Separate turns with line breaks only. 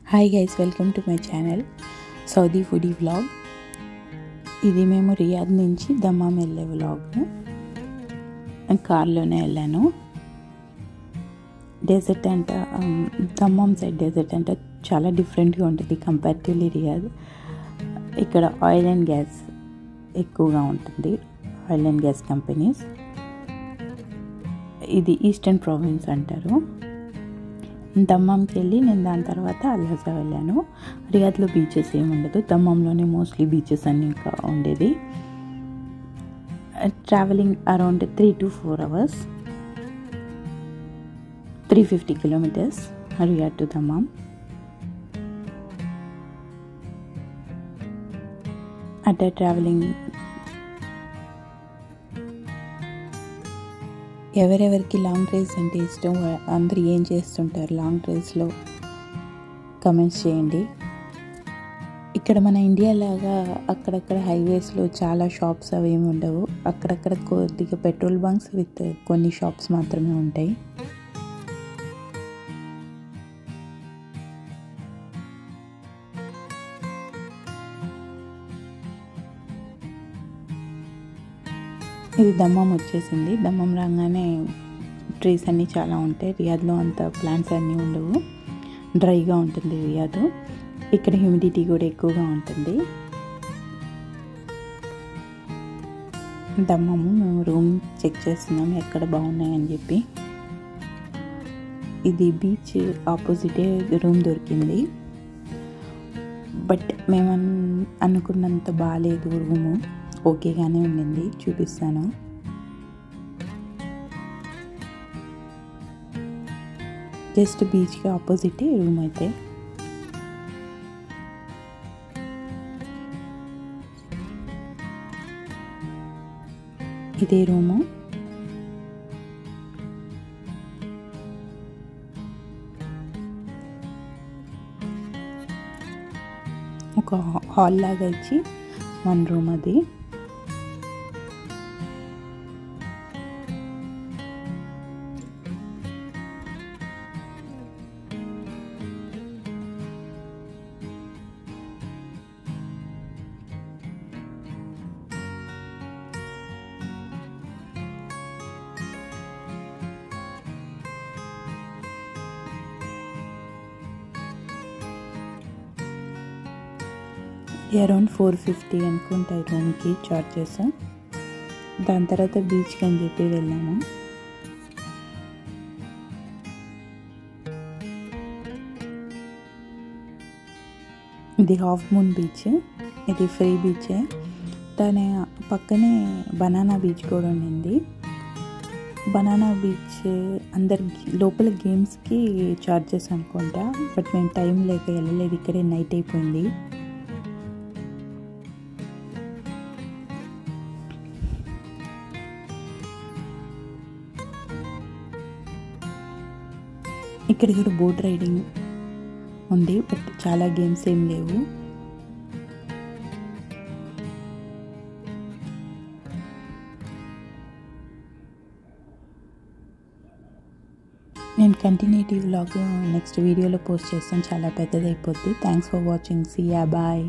Hi guys, welcome to my channel Saudi foodie vlog. ఇది మేము Riyadh నుంచి దమ్మాం వెళ్ళే వ్లాగ్. కార్లోనే వెళ్ళాను. డెజర్ట్ అంట, దమ్మాం సైడ్ డెజర్ట్ అంట చాలా డిఫరెంట్గా ఉంటుంది కంపారిటివ్లీ రియాద్. ఇక్కడ ఆయిల్ అండ్ గ్యాస్ ఎక్కువగా ఉంటుంది, ఆయిల్ అండ్ గ్యాస్ కంపెనీస్. ఇది ఈస్టర్న్ ప్రావిన్స్ అంటారు. దమ్మాంకి వెళ్ళి నేను దాని తర్వాత అల్హజా వెళ్ళాను. రియాద్లో బీచెస్ ఏమి ఉండదు, దమ్మాంలోనే మోస్ట్లీ బీచెస్ అన్నీ ఇంకా ఉండేది. Travelling around 3 to 4 hours, 350 kilometers Riyadh to Dammam. At travelling ఎవరెవరికి లాంగ్ డ్రైవ్స్ అంటే ఇష్టం, అందరు ఏం చేస్తుంటారు లాంగ్ డ్రైవ్స్లో కమెంట్స్ చేయండి. ఇక్కడ మన ఇండియా లాగా అక్కడక్కడ హైవేస్లో చాలా షాప్స్ అవి ఏమి ఉండవు. అక్కడక్కడ కొద్దిగా పెట్రోల్ బంక్స్ విత్ కొన్ని షాప్స్ మాత్రమే ఉంటాయి. ఇది దమ్మాం వచ్చేసింది. దమ్మాం రాగానే ట్రీస్ అన్నీ చాలా ఉంటాయి. రియాద్లో అంత ప్లాంట్స్ అన్నీ ఉండవు, డ్రైగా ఉంటుంది రియాద్. ఇక్కడ హ్యూమిడిటీ కూడా ఎక్కువగా ఉంటుంది. దమ్మాము మేము రూమ్ చెక్ చేస్తున్నాం ఎక్కడ బాగున్నాయని చెప్పి. ఇది బీచ్ ఆపోజిటే రూమ్ దొరికింది, బట్ మేము అనుకున్నంత బాగాలేదు రూము. ఓకేగానే ఉండింది, చూపిస్తాను. జస్ట్ బీచ్కి ఆపోజిటే రూమ్ అయితే. ఇదే రూము. ఒక హాల్ లాగా ఇచ్చి 1 రూమ్ అది. అరౌండ్ 450 అనుకుంటాయి రూమ్కి చార్జెస్. దాని తర్వాత బీచ్కి అని చెప్పి వెళ్ళాము. ఇది హాఫ్ మూన్ బీచ్, ఇది ఫ్రీ బీచే. దాని పక్కనే బనానా బీచ్ కూడా ఉండింది. బనానా బీచ్ అందరు లోపల గేమ్స్కి చార్జెస్ అనుకుంటా, బట్ మేము టైం లేక వెళ్ళలేదు, ఇక్కడే నైట్ అయిపోయింది. ఇక్కడ కూడా బోట్ రైడింగ్ ఉంది, బట్ చాలా గేమ్స్ ఏం లేవు. నేను కంటిన్యూటీ వ్లాగ్ నెక్స్ట్ వీడియోలో పోస్ట్ చేస్తాను, చాలా పెద్దది అయిపోద్ది. Thanks for watching. See ya, bye.